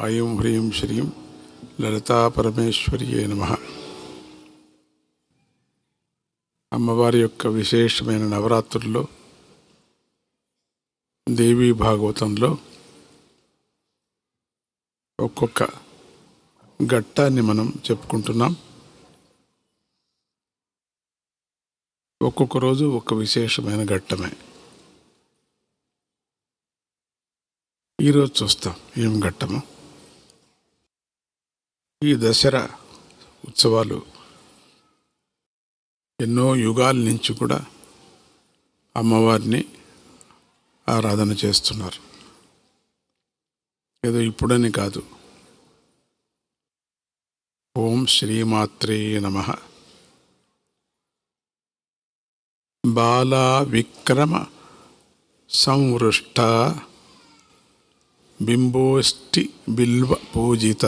ఐం హ్రీం శ్రీం లలితా పరమేశ్వర్యే నమః. అమ్మవారి యొక్క విశేషమైన నవరాత్రుల్లో దేవీ భాగవతంలో ఒక్కొక్క ఘట్టాన్ని మనం చెప్పుకుంటున్నాం. ఒక్కొక్క రోజు ఒక విశేషమైన ఘట్టమే. ఈరోజు చూస్తాం ఏం ఘట్టమో. ఈ దసరా ఉత్సవాలు ఎన్నో యుగాల నుంచి కూడా అమ్మవారిని ఆరాధన చేస్తున్నారు. ఏదో ఇప్పుడని కాదు. ఓం శ్రీమాత్రే నమః. బాలా విక్రమ సంవృష్ట బింబోష్టి బిల్వ పూజిత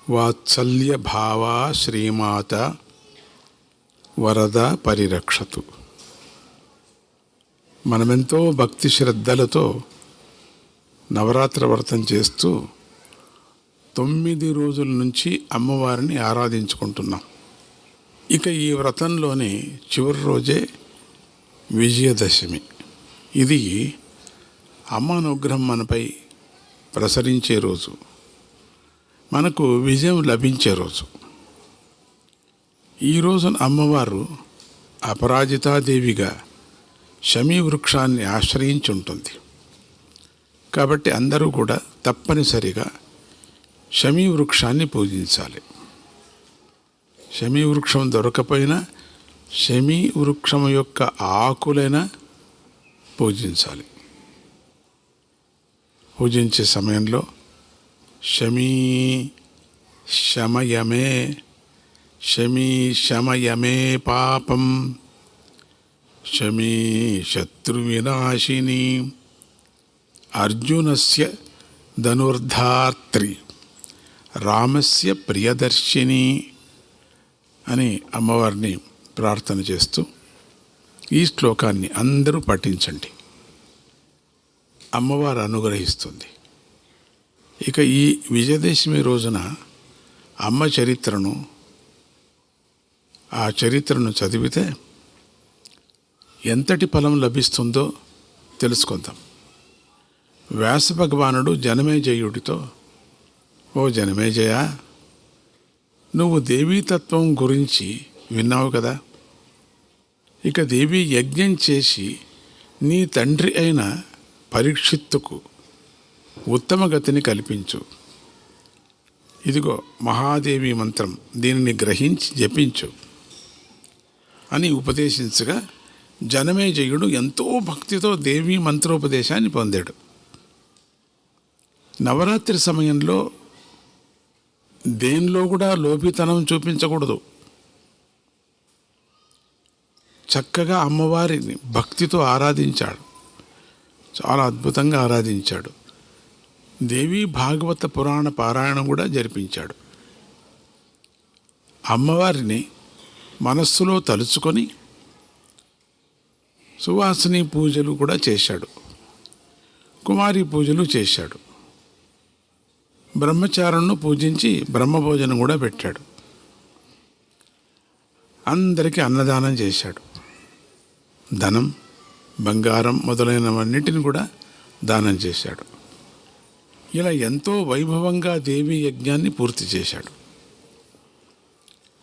వాత్సల్య భావా శ్రీమాత వరద పరిరక్షతు. మనమెంతో భక్తి శ్రద్ధలతో నవరాత్రి వ్రతం చేస్తూ 9 రోజుల నుంచి అమ్మవారిని ఆరాధించుకుంటున్నాం. ఇక ఈ వ్రతంలోని చివరి రోజే విజయదశమి. ఇది అమ్మ అనుగ్రహం మనపై ప్రసరించే రోజు, మనకు విజయం లభించే రోజు. ఈ రోజున అమ్మవారు అపరాజితాదేవిగా శమీ వృక్షాన్ని ఆశ్రయించి ఉంటుంది. కాబట్టి అందరూ కూడా తప్పనిసరిగా శమీ వృక్షాన్ని పూజించాలి. శమీ వృక్షం దొరకపోయినా శమీ వృక్షం యొక్క ఆకులైనా పూజించాలి. పూజించే సమయంలో శమీ శమయమే శమీ శమయమే పాపం శమీ శత్రువినాశిని అర్జునస్య ధనుర్ధాత్రి రామస్య ప్రియదర్శిని అని అమ్మవారిని ప్రార్థన చేస్తూ ఈ శ్లోకాన్ని అందరూ పఠించండి. అమ్మవారు అనుగ్రహిస్తుంది. ఇక ఈ విజయదశమి రోజున అమ్మ చరిత్రను, ఆ చరిత్రను చదివితే ఎంతటి ఫలం లభిస్తుందో తెలుసుకుందాం. వ్యాస భగవానుడు జనమేజయుడితో, ఓ జనమేజయ, నువ్వు దేవీతత్వం గురించి విన్నావు కదా. ఇక దేవీ యజ్ఞం చేసి నీ తండ్రి అయిన పరీక్షిత్తుకు ఉత్తమ గతిని కల్పించు. ఇదిగో మహాదేవి మంత్రం, దీనిని గ్రహించి జపించు అని ఉపదేశించగా జనమేజయుడు ఎంతో భక్తితో దేవీ మంత్రోపదేశాన్ని పొందాడు. నవరాత్రి సమయంలో దేనిలో కూడా లోపితనం చూపించకూడదు. చక్కగా అమ్మవారిని భక్తితో ఆరాధించాడు. చాలా అద్భుతంగా ఆరాధించాడు. దేవీ భాగవత పురాణ పారాయణం కూడా జరిపించాడు. అమ్మవారిని మనస్సులో తలుచుకొని సువాసిని పూజలు కూడా చేశాడు. కుమారి పూజలు చేశాడు. బ్రహ్మచారులను పూజించి బ్రహ్మభోజనం కూడా పెట్టాడు. అందరికీ అన్నదానం చేశాడు. ధనం, బంగారం మొదలైనవన్నిటిని కూడా దానం చేశాడు. ఇలా ఎంతో వైభవంగా దేవీ యజ్ఞాన్ని పూర్తి చేశాడు.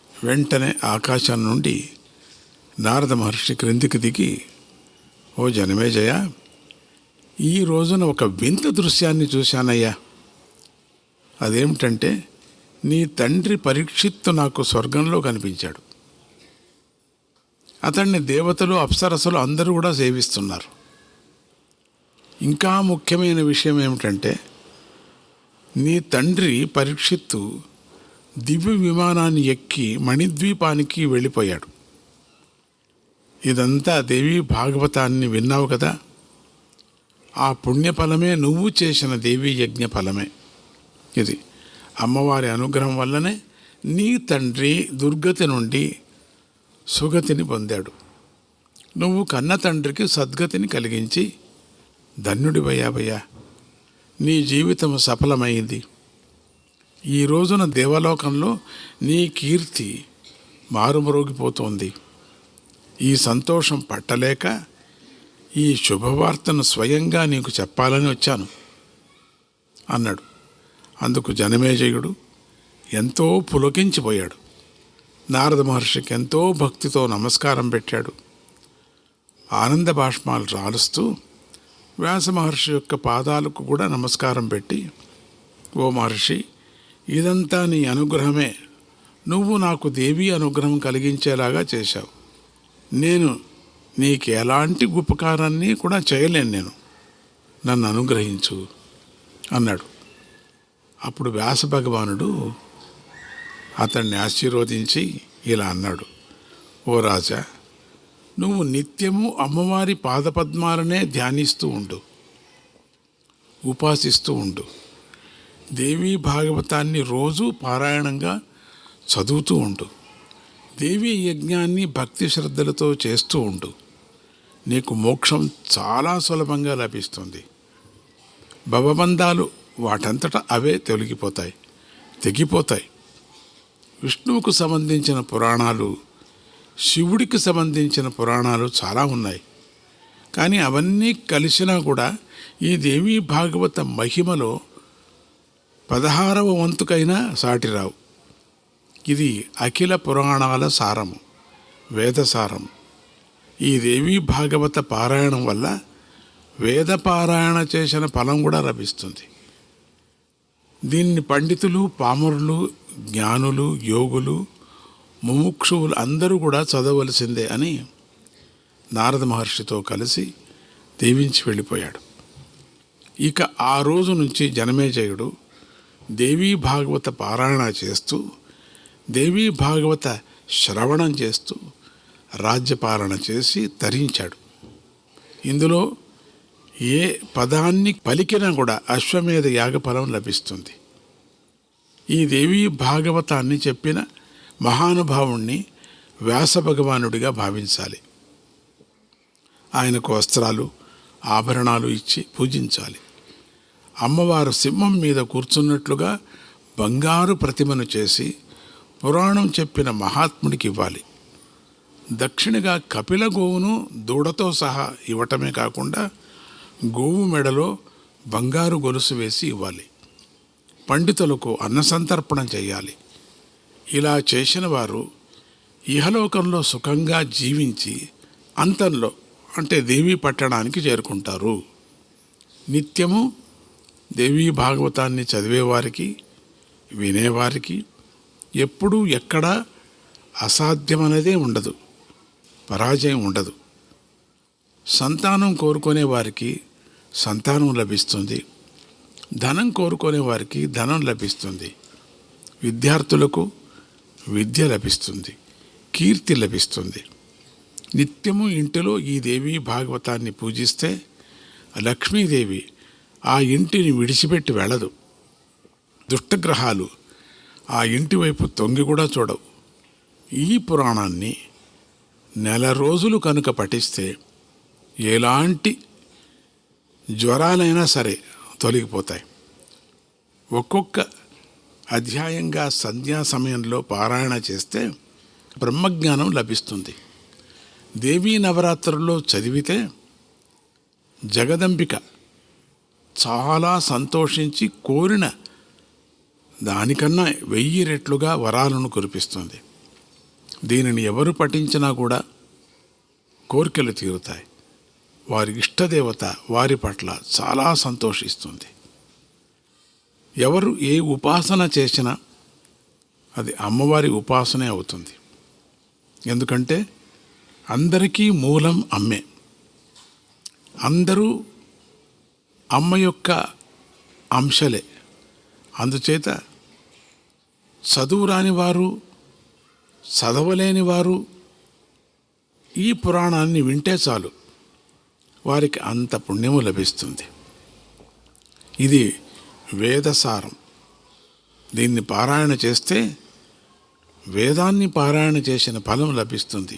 వెంటనే ఆకాశం నుండి నారద మహర్షి క్రిందికి దిగి, ఓ జనమేజయ, ఈ రోజున ఒక వింత దృశ్యాన్ని చూశానయ్యా. అదేమిటంటే, నీ తండ్రి పరీక్షిత్తు నాకు స్వర్గంలో కనిపించాడు. అతన్ని దేవతలు, అప్సరసలు అందరూ కూడా సేవిస్తున్నారు. ఇంకా ముఖ్యమైన విషయం ఏమిటంటే, నీ తండ్రి పరీక్షిత్తు దివ్య విమానాన్ని ఎక్కి మణిద్వీపానికి వెళ్ళిపోయాడు. ఇదంతా దేవీ భాగవతాన్ని విన్నావు కదా. ఆ పుణ్యఫలమే నువ్వు చేసిన దేవీ యజ్ఞ ఫలమే. ఇది అమ్మవారి అనుగ్రహం వల్లనే నీ తండ్రి దుర్గతి నుండి సుగతిని పొందాడు. నువ్వు కన్న తండ్రికి సద్గతిని కలిగించి ధన్యుడివయ్యావయ్యా. నీ జీవితం సఫలమైంది. ఈ రోజున దేవలోకంలో నీ కీర్తి మారుమరోగిపోతోంది. ఈ సంతోషం పట్టలేక ఈ శుభవార్తను స్వయంగా నీకు చెప్పాలని వచ్చాను అన్నాడు. అందుకు జనమేజయుడు ఎంతో పులకించిపోయాడు. నారద మహర్షికి ఎంతో భక్తితో నమస్కారం పెట్టాడు. ఆనంద బాష్పాలు రాలుస్తూ వ్యాస మహర్షి యొక్క పాదాలకు కూడా నమస్కారం పెట్టి, ఓ మహర్షి, ఇదంతా నీ అనుగ్రహమే. నువ్వు నాకు దేవీ అనుగ్రహం కలిగించేలాగా చేశావు. నేను నీకు ఎలాంటి ఉపకారాన్ని కూడా చేయలేను. నన్ను అనుగ్రహించు అన్నాడు. అప్పుడు వ్యాస భగవానుడు అతన్ని ఆశీర్వదించి ఇలా అన్నాడు, ఓ రాజా, నువ్వు నిత్యము అమ్మవారి పాదపద్మాలనే ధ్యానిస్తూ ఉండు, ఉపాసిస్తూ ఉండు. దేవీ భాగవతాన్ని రోజు పారాయణంగా చదువుతూ ఉండు. దేవీ యజ్ఞాన్ని భక్తి శ్రద్ధలతో చేస్తూ ఉండు. నీకు మోక్షం చాలా సులభంగా లభిస్తుంది. భవబంధాలు వాటంతటా అవే తెగిపోతాయి. విష్ణువుకు సంబంధించిన పురాణాలు, శివుడికి సంబంధించిన పురాణాలు చాలా ఉన్నాయి. కానీ అవన్నీ కలిసినా కూడా ఈ దేవీ భాగవత మహిమలో 16వ వంతుకైనా సాటిరావు. ఇది అఖిల పురాణాల సారము, వేదసారం. ఈ దేవీ భాగవత పారాయణం వల్ల వేద పారాయణ చేసిన ఫలం కూడా లభిస్తుంది. దీన్ని పండితులు, పామరులు, జ్ఞానులు, యోగులు, ముముక్షువులు అందరూ కూడా చదవలసిందే అని నారద మహర్షితో కలిసి దీవించి వెళ్ళిపోయాడు. ఇక ఆ రోజు నుంచి జనమేజయుడు దేవీ భాగవత పారాయణ చేస్తూ, దేవీ భాగవత శ్రవణం చేస్తూ రాజ్యపాలన చేసి తరించాడు. ఇందులో ఏ పదాన్ని పలికినా కూడా అశ్వమేధ యాగఫలం లభిస్తుంది. ఈ దేవీ భాగవతాన్ని చెప్పిన మహానుభావుణ్ణి వ్యాస భగవానుడిగా భావించాలి. ఆయనకు వస్త్రాలు, ఆభరణాలు ఇచ్చి పూజించాలి. అమ్మవారు సింహం మీద కూర్చున్నట్లుగా బంగారు ప్రతిమను చేసి పురాణం చెప్పిన మహాత్ముడికి ఇవ్వాలి. దక్షిణగా కపిల గోవును దూడతో సహా ఇవ్వటమే కాకుండా గోవు మెడలో బంగారు గొలుసు వేసి ఇవ్వాలి. పండితులకు అన్నసంతర్పణ చేయాలి. ఇలా చేసిన వారు ఇహలోకంలో సుఖంగా జీవించి అంతంలో అంటే దేవీ పట్టణానికి చేరుకుంటారు. నిత్యము దేవీ భాగవతాన్ని చదివేవారికి, వినేవారికి ఎప్పుడూ ఎక్కడా అసాధ్యమనేదే ఉండదు, పరాజయం ఉండదు. సంతానం కోరుకునే వారికి సంతానం లభిస్తుంది. ధనం కోరుకునే వారికి ధనం లభిస్తుంది. విద్యార్థులకు విద్య లభిస్తుంది, కీర్తి లభిస్తుంది. నిత్యము ఇంటిలో ఈ దేవీ భాగవతాన్ని పూజిస్తే లక్ష్మీదేవి ఆ ఇంటిని విడిచిపెట్టి వెళ్ళదు. దుష్టగ్రహాలు ఆ ఇంటి వైపు తొంగి కూడా చూడవు. ఈ పురాణాన్ని నెల రోజులు కనుక పఠిస్తే ఎలాంటి జ్వరాలైనా సరే తొలగిపోతాయి. ఒక్కొక్క అధ్యాయంగా సంధ్యా సమయంలో పారాయణ చేస్తే బ్రహ్మజ్ఞానం లభిస్తుంది. దేవీ నవరాత్రుల్లో చదివితే జగదంబిక చాలా సంతోషించి కోరిన దానికన్నా 1000 రెట్లుగా వరాలను కురిపిస్తుంది. దీనిని ఎవరు పఠించినా కూడా కోరికలు తీరుతాయి. వారి ఇష్టదేవత వారి పట్ల చాలా సంతోషిస్తుంది. ఎవరు ఏ ఉపాసన చేసినా అది అమ్మవారి ఉపాసనే అవుతుంది. ఎందుకంటే అందరికీ మూలం అమ్మే. అందరూ అమ్మ యొక్క అంశలే. అందుచేత చదువు రాని వారు, చదవలేని వారు ఈ పురాణాన్ని వింటే చాలు, వారికి అంత పుణ్యము లభిస్తుంది. ఇది వేదసారం. దీన్ని పారాయణ చేస్తే వేదాన్ని పారాయణ చేసిన ఫలం లభిస్తుంది.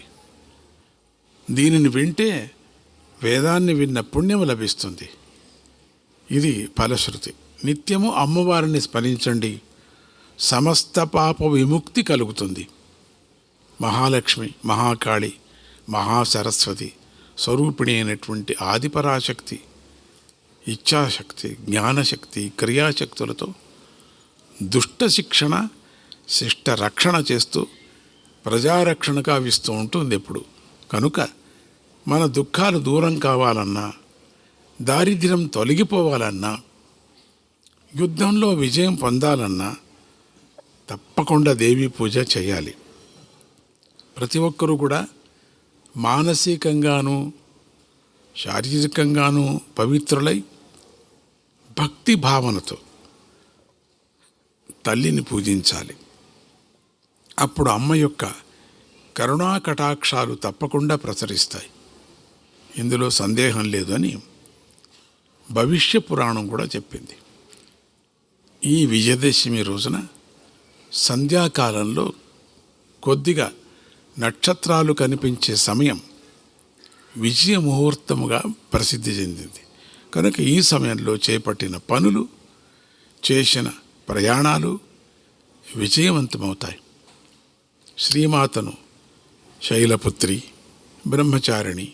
దీనిని వింటే వేదాన్ని విన్న పుణ్యము లభిస్తుంది. ఇది ఫలశ్రుతి. నిత్యము అమ్మవారిని స్మరించండి, సమస్త పాప విముక్తి కలుగుతుంది. మహాలక్ష్మి, మహాకాళి, మహాసరస్వతి స్వరూపిణి అయినటువంటి ఆదిపరాశక్తి ఇచ్ఛాశక్తి, జ్ఞానశక్తి, క్రియాశక్తులతో దుష్ట శిక్షణ, శిష్ట రక్షణ చేస్తూ ప్రజారక్షణ కావిస్తూ ఉంటుంది ఎప్పుడు. కనుక మన దుఃఖాలు దూరం కావాలన్నా, దారిద్ర్యం తొలగిపోవాలన్నా, యుద్ధంలో విజయం పొందాలన్నా తప్పకుండా దేవీ పూజ చేయాలి. ప్రతి ఒక్కరూ కూడా మానసికంగాను శారీరకంగాను పవిత్రులై భక్తి భావనతో తల్లిని పూజించాలి. అప్పుడు అమ్మ యొక్క కరుణా కటాక్షాలు తప్పకుండా ప్రసరిస్తాయి. ఇందులో సందేహం లేదు అని భవిష్య పురాణం కూడా చెప్పింది. ఈ విజయదశమి రోజున సంధ్యాకాలంలో కొద్దిగా నక్షత్రాలు కనిపించే సమయం విజయ ముహూర్తముగా ప్రసిద్ధి చెందింది. కనుక ఈ సమయంలో చేపట్టిన పనులు, చేసిన ప్రయాణాలు విజయవంతమవుతాయి. శ్రీమాతను శైలపుత్రి, బ్రహ్మచారిణి,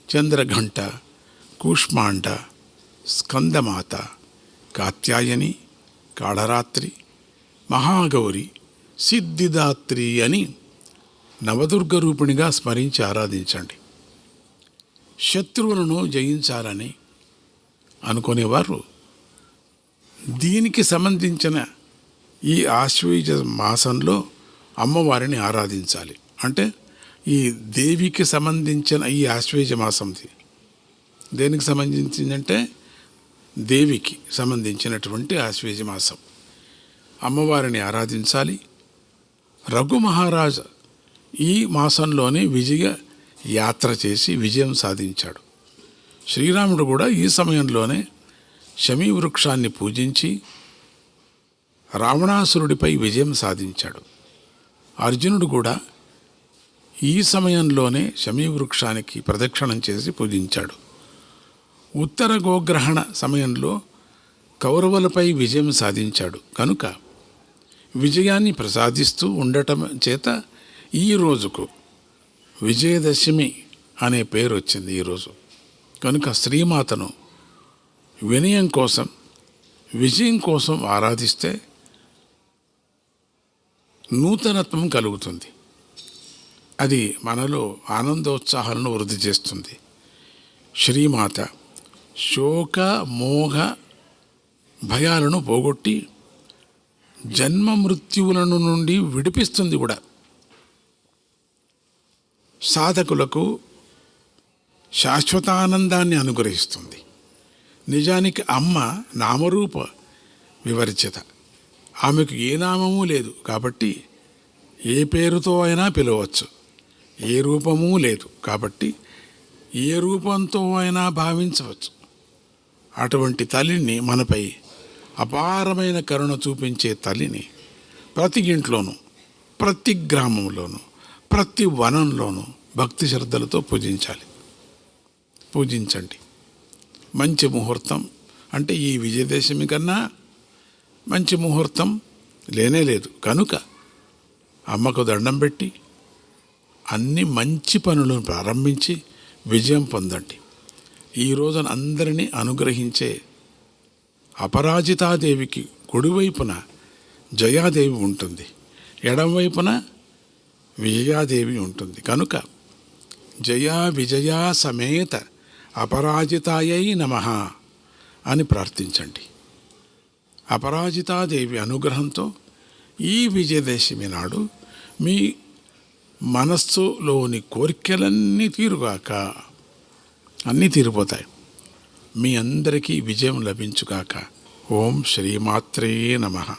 చంద్రఘంట, కూష్మాండ, స్కందమాత, కాత్యాయని, కాళరాత్రి, మహాగౌరి, సిద్ధిదాత్రి అని నవదుర్గ రూపిణిగా స్మరించి ఆరాధించండి. శత్రువులను జయించాలని అనుకునేవారు దీనికి సంబంధించిన ఈ ఆశ్వయుజ మాసంలో అమ్మవారిని ఆరాధించాలి. అంటే ఈ దేవికి సంబంధించిన ఈ ఆశ్వయుజ మాసం దేనికి సంబంధించిందంటే దేవికి సంబంధించినటువంటి ఆశ్వయుజ మాసం. అమ్మవారిని ఆరాధించాలి. రఘు మహారాజు ఈ మాసంలోనే విజయ యాత్ర చేసి విజయం సాధించాడు. శ్రీరాముడు కూడా ఈ సమయంలోనే శమీ వృక్షాన్ని పూజించి రావణాసురుడిపై విజయం సాధించాడు. అర్జునుడు కూడా ఈ సమయంలోనే శమీ వృక్షానికి ప్రదక్షిణం చేసి పూజించాడు. ఉత్తర గోగ్రహణ సమయంలో కౌరవులపై విజయం సాధించాడు. కనుక విజయాన్ని ప్రసాదిస్తూ ఉండటం చేత ఈ రోజుకు విజయదశమి అనే పేరు వచ్చింది ఈరోజు. కనుక శ్రీమాతను వినయం కోసం, విజయం కోసం ఆరాధిస్తే నూతనత్వం కలుగుతుంది. అది మనలో ఆనందోత్సాహాలను వృద్ధి చేస్తుంది. శ్రీమాత శోక మోహ భయాలను పోగొట్టి జన్మ మృత్యువులను నుండి విడిపిస్తుంది కూడా. సాధకులకు శాశ్వతానందాన్ని అనుగ్రహిస్తుంది. నిజానికి అమ్మ నామరూప వివర్జిత. ఆమెకు ఏ నామము లేదు కాబట్టి ఏ పేరుతో అయినా పిలవచ్చు. ఏ రూపము లేదు కాబట్టి ఏ రూపంతో అయినా భావించవచ్చు. అటువంటి తల్లిని, మనపై అపారమైన కరుణ చూపించే తల్లిని ప్రతి ఇంట్లోనూ, ప్రతి గ్రామంలోనూ, ప్రతి వనంలోనూ భక్తి శ్రద్ధలతో పూజించండి. మంచి ముహూర్తం అంటే ఈ విజయదశమి కన్నా మంచి ముహూర్తం లేనే లేదు. కనుక అమ్మకు దండం పెట్టి అన్ని మంచి పనులను ప్రారంభించి విజయం పొందండి. ఈ రోజున అందరినీ అనుగ్రహించే అపరాజితాదేవికి కుడివైపున జయాదేవి ఉంటుంది, ఎడమవైపున విజయాదేవి ఉంటుంది. కనుక జయా విజయా సమేత అపరాజితాయై నమః అని ప్రార్థించండి. అపరాజితాదేవి అనుగ్రహంతో ఈ విజయదశమి నాడు మీ మనస్సులోని కోరికలన్నీ తీరుగాక, అన్నీ తీరిపోతాయి. మీ అందరికీ విజయం లభించుగాక. ఓం శ్రీమాత్రే నమః.